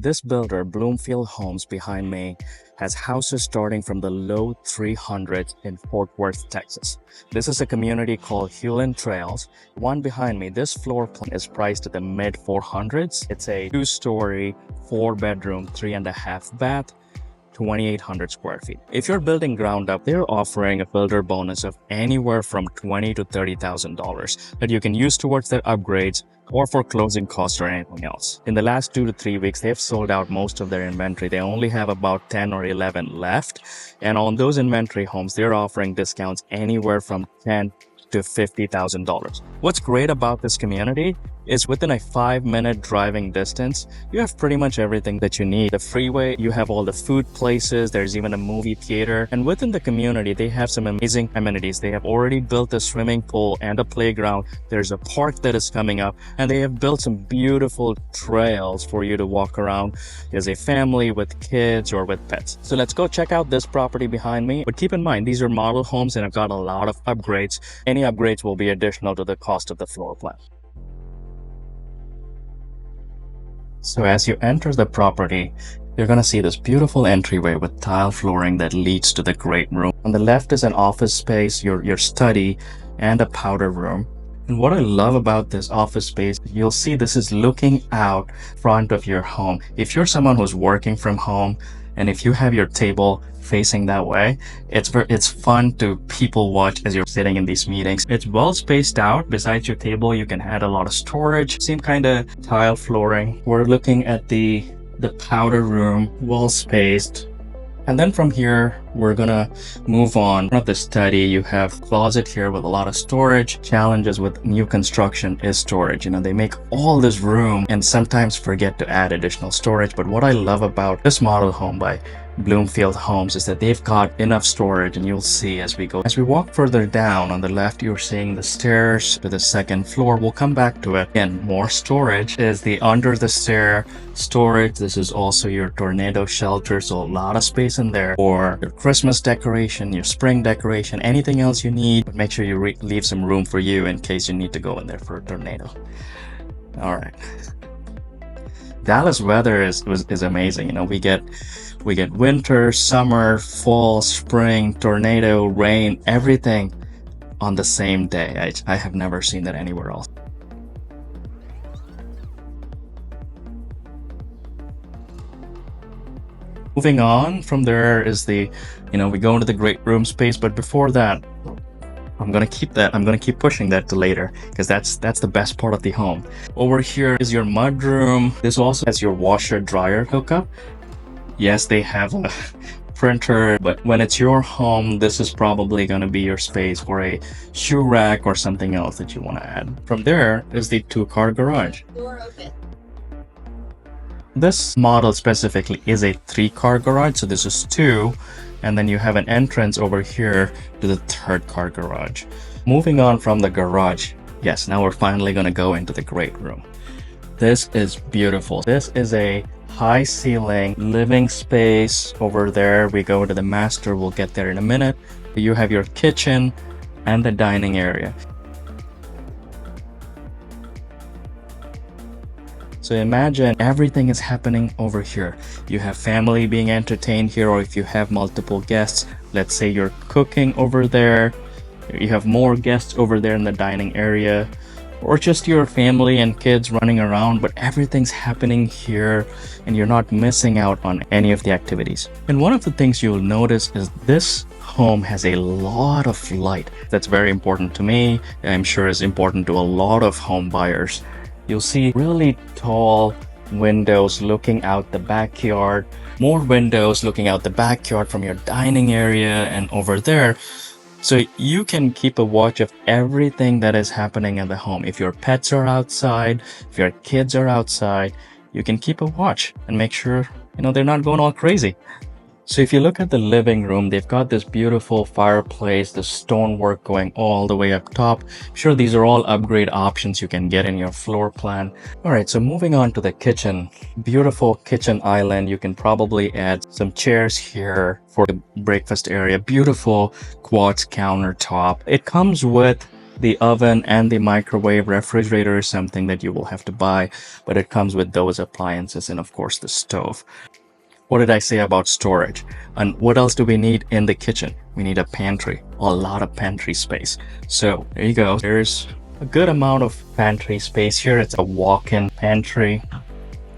This builder, Bloomfield Homes behind me, has houses starting from the low 300s in Fort Worth, Texas. This is a community called Hulen Trails. One behind me, this floor plan is priced at the mid 400s. It's a 2-story, 4-bedroom, 3.5 bath, 2,800 square feet. If you're building ground up, they're offering a builder bonus of anywhere from $20,000 to $30,000 that you can use towards their upgrades or for closing costs or anything else. In the last 2 to 3 weeks, they've sold out most of their inventory. They only have about 10 or 11 left. And on those inventory homes, they're offering discounts anywhere from $10,000 to $50,000. What's great about this community is within a 5-minute driving distance, you have pretty much everything that you need. The freeway, you have all the food places, there's even a movie theater. And within the community, they have some amazing amenities. They have already built a swimming pool and a playground. There's a park that is coming up, and they have built some beautiful trails for you to walk around as a family with kids or with pets. So let's go check out this property behind me. But keep in mind, these are model homes and have got a lot of upgrades. Any upgrades will be additional to the cost of the floor plan. So as you enter the property, you're going to see this beautiful entryway with tile flooring that leads to the great room. On the left is an office space, your study, and a powder room. And what I love about this office space, you'll see this is looking out front of your home. If you're someone who's working from home, and if you have your table facing that way, it's fun to people watch as you're sitting in these meetings. It's well spaced out. Besides your table, you can add a lot of storage. Same kind of tile flooring. We're looking at the powder room, well spaced. And then from here, we're gonna move on. At the study, you have closet here with a lot of storage. Challenges with new construction is storage. You know, they make all this room and sometimes forget to add additional storage. But what I love about this model home by Bloomfield Homes is that they've got enough storage, and you'll see as we go. As we walk further down on the left, you're seeing the stairs to the second floor. We'll come back to it. Again, more storage is the under the stair storage. This is also your tornado shelter, so a lot of space in there for your Christmas decoration, your spring decoration, anything else you need. But make sure you leave some room for you in case you need to go in there for a tornado. All right. Dallas weather is amazing. You know, we get winter, summer, fall, spring, tornado, rain, everything on the same day. I have never seen that anywhere else. Moving on from there is we go into the great room space, but before that, I'm gonna keep pushing that to later because that's the best part of the home. Over here is your mudroom. This also has your washer dryer hookup. Yes, they have a printer, but when it's your home, this is probably going to be your space for a shoe rack or something else that you want to add. From there is the 2-car garage. Door open. This model specifically is a 3-car garage, so this is 2, and then you have an entrance over here to the 3rd-car garage. Moving on from the garage, yes, now we're finally going to go into the great room. This is beautiful. This is a high ceiling living space. Over there we go to the master. We'll get there in a minute. You have your kitchen and the dining area. So imagine everything is happening over here. You have family being entertained here, or if you have multiple guests, let's say you're cooking over there, you have more guests over there in the dining area, or just your family and kids running around, but everything's happening here and you're not missing out on any of the activities. And one of the things you'll notice is this home has a lot of light. That's very important to me. I'm sure is important to a lot of home buyers. You'll see really tall windows looking out the backyard, more windows looking out the backyard from your dining area and over there. So you can keep a watch of everything that is happening in the home. If your pets are outside, if your kids are outside, you can keep a watch and make sure, they're not going all crazy. So if you look at the living room, they've got this beautiful fireplace, the stonework going all the way up top. I'm sure these are all upgrade options you can get in your floor plan. All right, so moving on to the kitchen. Beautiful kitchen island. You can probably add some chairs here for the breakfast area. Beautiful quartz countertop. It comes with The oven and the microwave refrigerator is something that you will have to buy, but it comes with those appliances and of course the stove. What did I say about storage? And what else do we need in the kitchen? We need a pantry, a lot of pantry space. So there you go. There's a good amount of pantry space here. It's a walk-in pantry.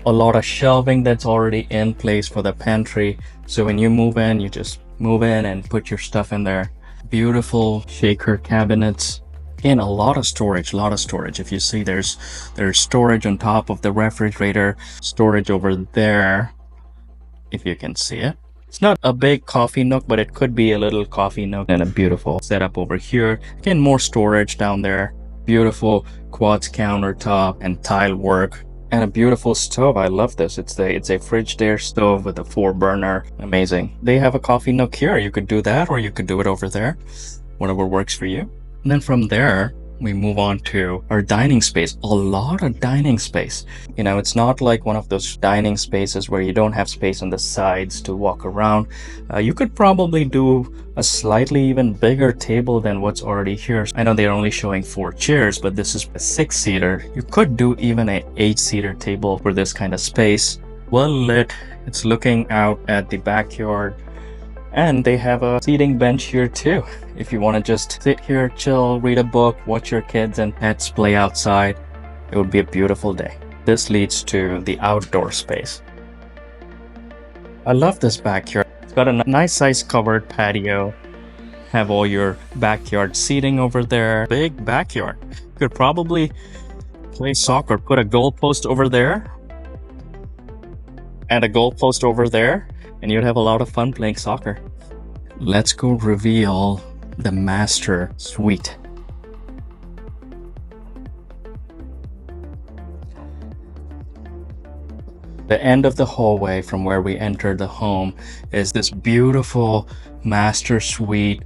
A lot of shelving that's already in place for the pantry. So when you move in, you just move in and put your stuff in there. Beautiful shaker cabinets. And a lot of storage. If you see, there's storage on top of the refrigerator, storage over there, if you can see it. It's not a big coffee nook, but it could be a little coffee nook, and a beautiful setup over here. Again, more storage down there. Beautiful quartz countertop and tile work, and a beautiful stove. I love this. It's a Frigidaire stove with a 4-burner. Amazing. They have a coffee nook here. You could do that, or you could do it over there, whatever works for you. And then from there, we move on to our dining space. A lot of dining space. You know, it's not like one of those dining spaces where you don't have space on the sides to walk around. You could probably do a slightly even bigger table than what's already here. I know they're only showing 4 chairs, but this is a 6-seater. You could do even an 8-seater table for this kind of space. Well lit. It's looking out at the backyard. And they have a seating bench here too. If you want to just sit here, chill, read a book, watch your kids and pets play outside, it would be a beautiful day. This leads to the outdoor space. I love this backyard. It's got a nice size covered patio. Have all your backyard seating over there. Big backyard. You could probably play soccer. Put a goalpost over there and a goalpost over there, and you'd have a lot of fun playing soccer. Let's go reveal the master suite. The end of the hallway from where we entered the home is this beautiful master suite.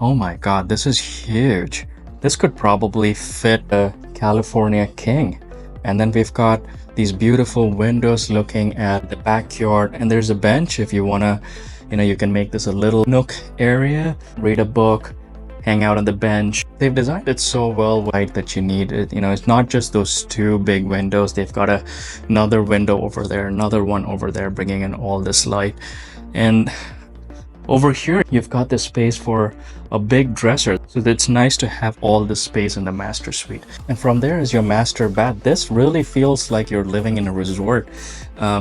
Oh my God, this is huge. This could probably fit a California king. And then we've got these beautiful windows looking at the backyard, and there's a bench if you want to, you can make this a little nook area, read a book, hang out on the bench. They've designed it so well light that you need it. It's not just those 2 big windows. They've got another window over there, another one over there, bringing in all this light. And over here, you've got this space for a big dresser. So it's nice to have all this space in the master suite. And from there is your master bath. This really feels like you're living in a resort.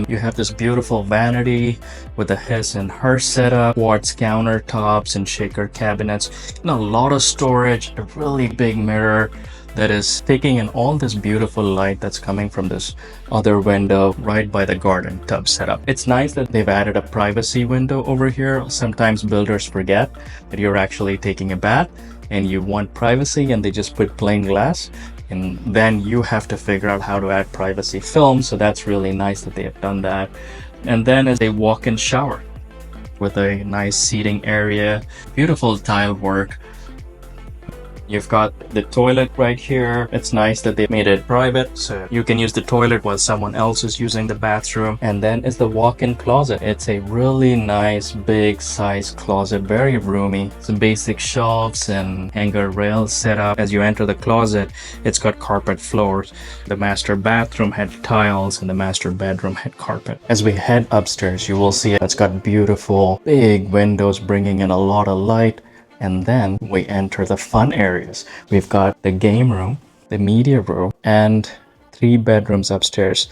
You have this beautiful vanity with a his and her setup, quartz countertops and shaker cabinets, and a lot of storage, a really big mirror that is taking in all this beautiful light that's coming from this other window right by the garden tub setup. It's nice that they've added a privacy window over here. Sometimes builders forget that you're actually taking a bath and you want privacy, and they just put plain glass, and then you have to figure out how to add privacy film. So that's really nice that they have done that. And then as a walk-in shower with a nice seating area, beautiful tile work. You've got the toilet right here. It's nice that they made it private, so you can use the toilet while someone else is using the bathroom. And then is the walk-in closet. It's a really nice big size closet, very roomy. Some basic shelves and hanger rails set up. As you enter the closet, it's got carpet floors. The master bathroom had tiles and the master bedroom had carpet. As we head upstairs, you will see it's got beautiful big windows bringing in a lot of light. And then we enter the fun areas. We've got the game room, the media room, and 3 bedrooms upstairs.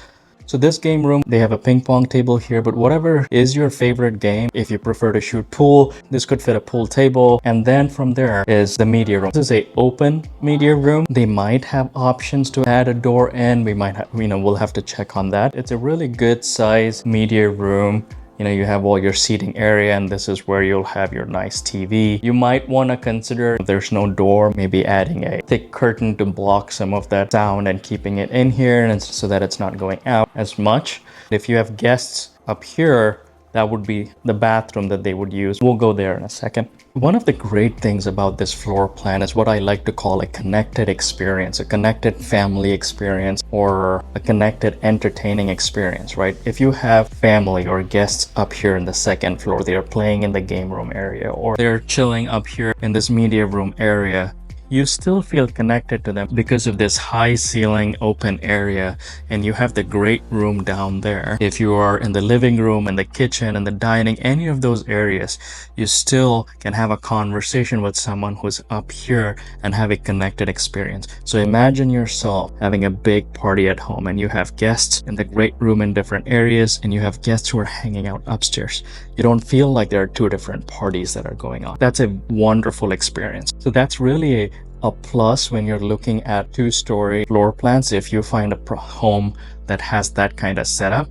So this game room, they have a ping pong table here, but whatever is your favorite game, if you prefer to shoot pool, this could fit a pool table. And then from there is the media room. This is a open media room. They might have options to add a door in. We might have, we'll have to check on that. It's a really good size media room. You have all your seating area, and this is where you'll have your nice TV. You might want to consider, if there's no door, maybe adding a thick curtain to block some of that sound and keeping it in here, and so that it's not going out as much. If you have guests up here, that would be the bathroom that they would use. We'll go there in a second. One of the great things about this floor plan is what I like to call a connected experience, a connected family experience, or a connected entertaining experience, right? If you have family or guests up here in the second floor, they're playing in the game room area, or they're chilling up here in this media room area, you still feel connected to them because of this high ceiling open area, and you have the great room down there. If you are in the living room and the kitchen and the dining, any of those areas, you still can have a conversation with someone who's up here and have a connected experience. So imagine yourself having a big party at home, and you have guests in the great room in different areas, and you have guests who are hanging out upstairs. You don't feel like there are two different parties that are going on. That's a wonderful experience. So that's really a plus when you're looking at two-story floor plans. If you find a home that has that kind of setup,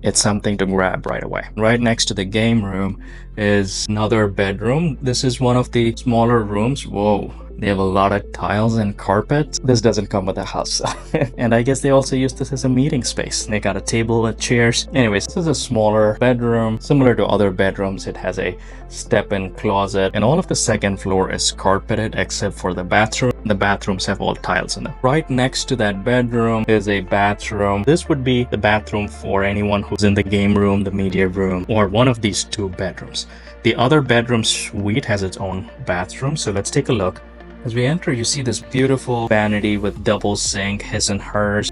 it's something to grab right away. Right next to the game room is another bedroom. This is one of the smaller rooms. Whoa. They have a lot of tiles and carpet. This doesn't come with a house. And I guess they also use this as a meeting space. They got a table and chairs. Anyways, this is a smaller bedroom. Similar to other bedrooms, it has a step-in closet. And all of the second floor is carpeted except for the bathroom. The bathrooms have all tiles in them. Right next to that bedroom is a bathroom. This would be the bathroom for anyone who's in the game room, the media room, or one of these two bedrooms. The other bedroom suite has its own bathroom. So let's take a look. As we enter, you see this beautiful vanity with double sink, his and hers.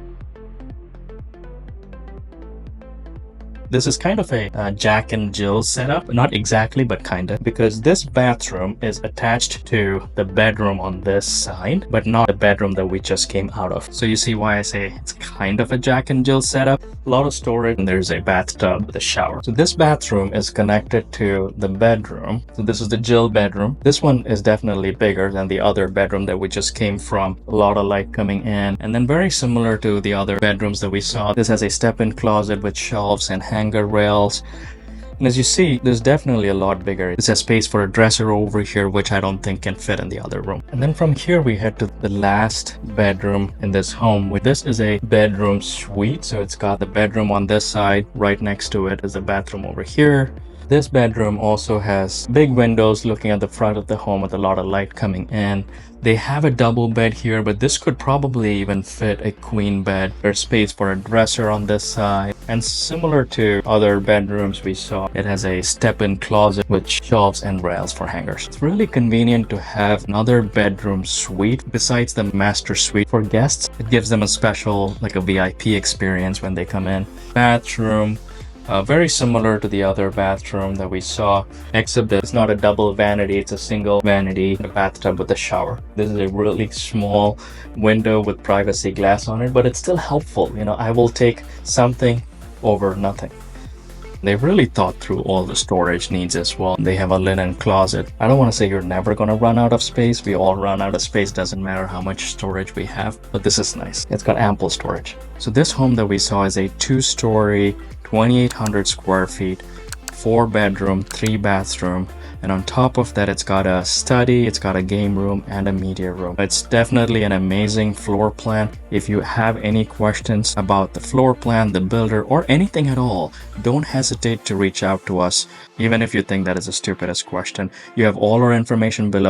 This is kind of a Jack and Jill setup. Not exactly, but kind of. Because this bathroom is attached to the bedroom on this side, but not the bedroom that we just came out of. So you see why I say it's kind of a Jack and Jill setup. A lot of storage, and there's a bathtub with a shower. So this bathroom is connected to the bedroom. So this is the Jill bedroom. This one is definitely bigger than the other bedroom that we just came from. A lot of light coming in. And then very similar to the other bedrooms that we saw, this has a step-in closet with shelves and hanger rails. And as you see, there's definitely a lot bigger. There's a space for a dresser over here, which I don't think can fit in the other room. And then from here, we head to the last bedroom in this home. This is a bedroom suite. So it's got the bedroom on this side. Right next to it is the bathroom over here. This bedroom also has big windows looking at the front of the home with a lot of light coming in. They have a double bed here, but this could probably even fit a queen bed. There's space for a dresser on this side. And similar to other bedrooms we saw, it has a step-in closet with shelves and rails for hangers. It's really convenient to have another bedroom suite besides the master suite for guests. It gives them a special, like a VIP experience when they come in. Bathroom. Very similar to the other bathroom that we saw, except that it's not a double vanity, it's a single vanity, a bathtub with a shower. This is a really small window with privacy glass on it, but it's still helpful. You know, I will take something over nothing. They've really thought through all the storage needs as well. They have a linen closet. I don't want to say you're never going to run out of space. We all run out of space, doesn't matter how much storage we have, but this is nice. It's got ample storage. So this home that we saw is a 2-story, 2,800 square feet, 4-bedroom, 3-bathroom, and on top of that, it's got a study, it's got a game room, and a media room. It's definitely an amazing floor plan. If you have any questions about the floor plan, the builder, or anything at all, don't hesitate to reach out to us. Even if you think that is the stupidest question, you have all our information below.